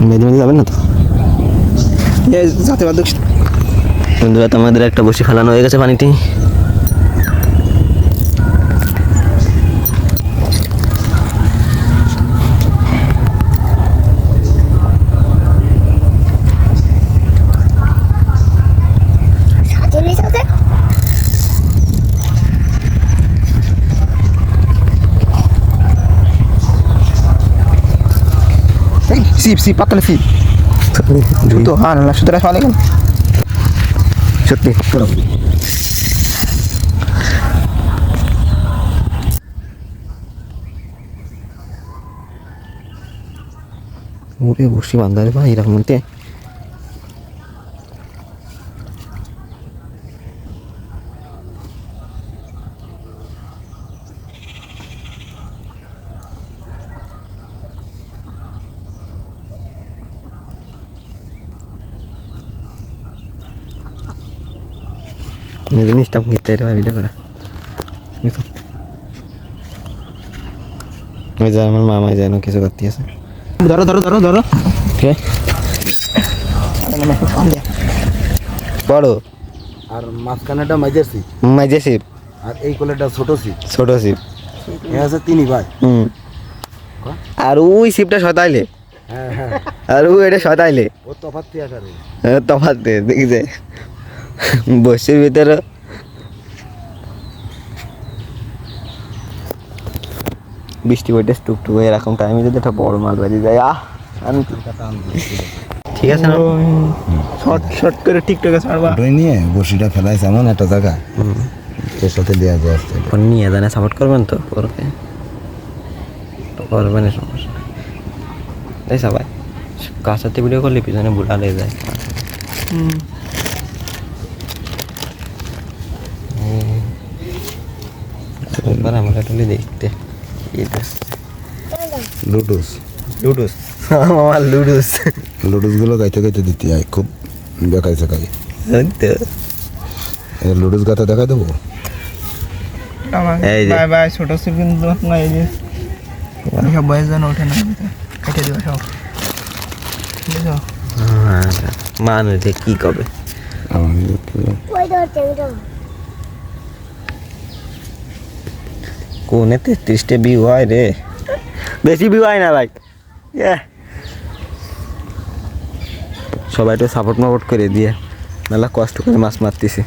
মেদিনী যাবেন না তো? যাতে বাদ বন্ধুরা, আমাদের একটা বসি ফেলানো হয়ে গেছে পানিটি। সিপ সিপ পাতলে সিপ তো হ্যাঁ না সুতরাং সবাই গেল সত্যি ওরে বসি বান্ধা রে ভাই এরকম মধ্যে জিনিসটা ঘিরতে রে ভাই ভিডিও করে ওই যে আমার মামা যেন কিছু করতে আছে। ধরো ধরো ধরো ধরো কে বড় আর মাঝখানেটা মাঝের সিপ মাঝে শিব আর এই কোলেটা ছোট সিপ ছোট শিব এ আছে তিনই ভাই। আর ওই শিবটা শতাইলে হ্যাঁ হ্যাঁ আর ও এটা শতাইলে ও তফাৎ দিয়ে আসার তফাৎ দেখি যায় বসির ভিতরে বৃষ্টি পড়তে টুকটুক এরকম টাইমে যদি একটা বড় মাল বাজি যায় আমি ঠিক আছে না শর্ট শর্ট করে টিকটকে ছাড়বা ওটাই নিয়ে বসিটা ফেলাইছে এমন একটা জায়গা তোর সাথে দেওয়া যায় ফোন নিয়ে জানে সাপোর্ট করবেন তো করবে তো করবেন সমস্যা তাই সবাই কাছাতে ভিডিও করলে পিছনে বুড়া লেগে যায়। একবার আমরা টুলি দেখতে লুডুস লুডুস আমার লুডুস লুডুসগুলো গাইতে গাইতে দিতে হয় খুব দেখাইছে খাই লুডুস গাথা দেখা দেবো এই যে। বাই বাই ছোট সিপ কিন্তু না এই যে সব বয়স যেন ওঠে না কেটে দিবা সব বুঝছো মানুষ যে কি করবে কোনে 33টে ভিউ হয় রে, বেশি ভিউ হয় না ভাই। সবাই একটু সাপোর্ট মাপোর্ট করে দিয়ে মেলা কষ্ট করে মাছ মারতেছি।